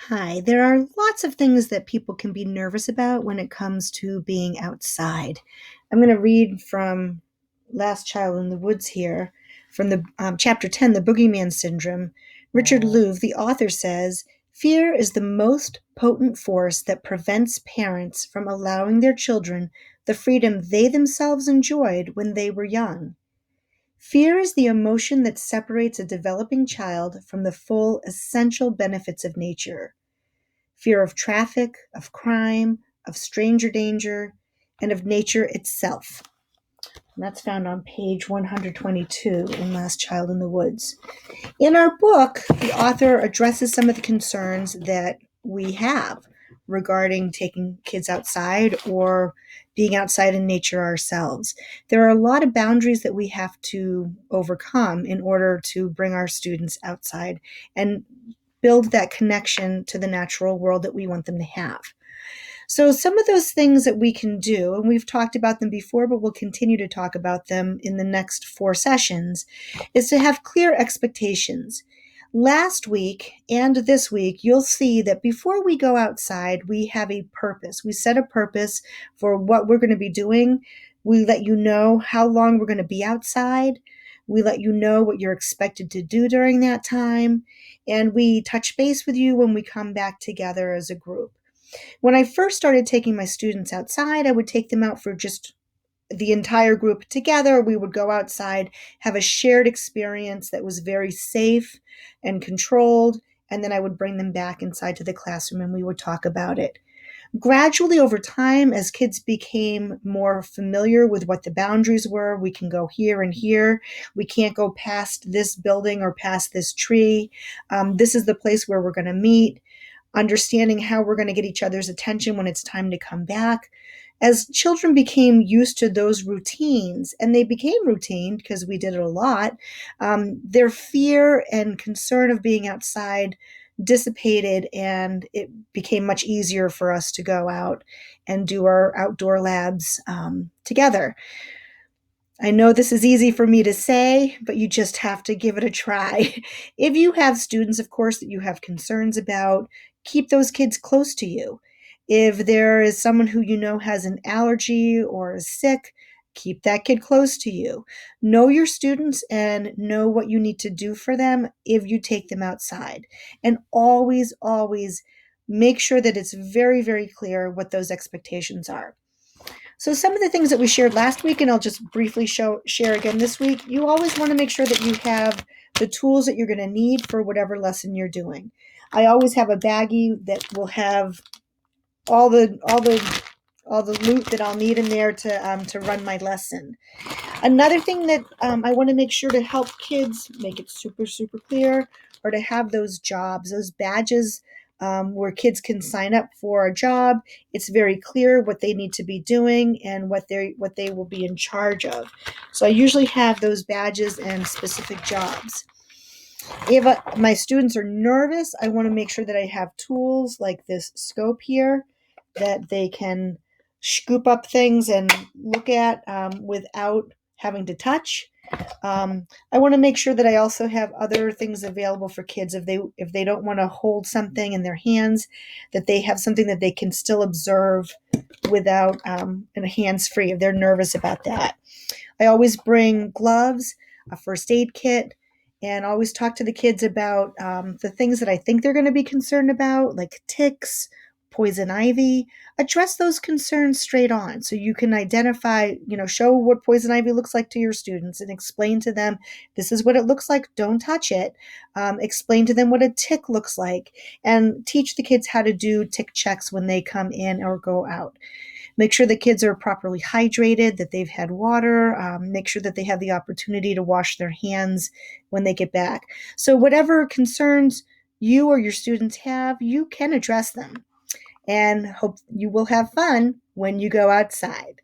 Hi, there are lots of things that people can be nervous about when it comes to being outside. I'm going to read from Last Child in the Woods here, from the chapter 10, The Boogeyman Syndrome. Richard Louv, the author, says, "Fear is the most potent force that prevents parents from allowing their children the freedom they themselves enjoyed when they were young. Fear is the emotion that separates a developing child from the full, essential benefits of nature. Fear of traffic, of crime, of stranger danger, and of nature itself." And that's found on page 122 in Last Child in the Woods. In our book, the author addresses some of the concerns that we have regarding taking kids outside or being outside in nature ourselves. There are a lot of boundaries that we have to overcome in order to bring our students outside and build that connection to the natural world that we want them to have. So, some of those things that we can do, and we've talked about them before, but we'll continue to talk about them in the next 4 sessions, is to have clear expectations. Last week and this week, you'll see that before we go outside, we have a purpose. We set a purpose for what we're going to be doing. We let you know how long we're going to be outside. We let you know what you're expected to do during that time. And we touch base with you when we come back together as a group. When I first started taking my students outside, I would take them out for just the entire group together. We would go outside, have a shared experience that was very safe and controlled, and then I would bring them back inside to the classroom and we would talk about it. Gradually, over time, as kids became more familiar with what the boundaries were, we can go here and here. We can't go past this building or past this tree. This is the place where we're going to meet. Understanding how we're going to get each other's attention when it's time to come back. As children became used to those routines, and they became routine because we did it a lot, their fear and concern of being outside dissipated, and it became much easier for us to go out and do our outdoor labs together. I know this is easy for me to say, but you just have to give it a try. If you have students, of course, that you have concerns about, keep those kids close to you. If there is someone who you know has an allergy or is sick, keep that kid close to you. Know your students and know what you need to do for them if you take them outside. And always, always make sure that it's very, very clear what those expectations are. So some of the things that we shared last week, and I'll just briefly share again this week, you always want to make sure that you have the tools that you're going to need for whatever lesson you're doing. I always have a baggie that will have all the loot that I'll need in there to run my lesson. Another thing that I want to make sure to help kids make it super, super clear are to have those jobs, those badges where kids can sign up for a job. It's very clear what they need to be doing and what they will be in charge of. So I usually have those badges and specific jobs. If my students are nervous, I want to make sure that I have tools like this scope here that they can scoop up things and look at without having to touch. I want to make sure that I also have other things available for kids if they don't want to hold something in their hands, that they have something that they can still observe without hands free if they're nervous about that. I always bring gloves, a first aid kit, and always talk to the kids about the things that I think they're going to be concerned about, like ticks, poison ivy. Address those concerns straight on so you can identify, show what poison ivy looks like to your students and explain to them, this is what it looks like, don't touch it. Explain to them what a tick looks like and teach the kids how to do tick checks when they come in or go out. Make sure the kids are properly hydrated, that they've had water, make sure that they have the opportunity to wash their hands when they get back. So whatever concerns you or your students have, you can address them and hope you will have fun when you go outside.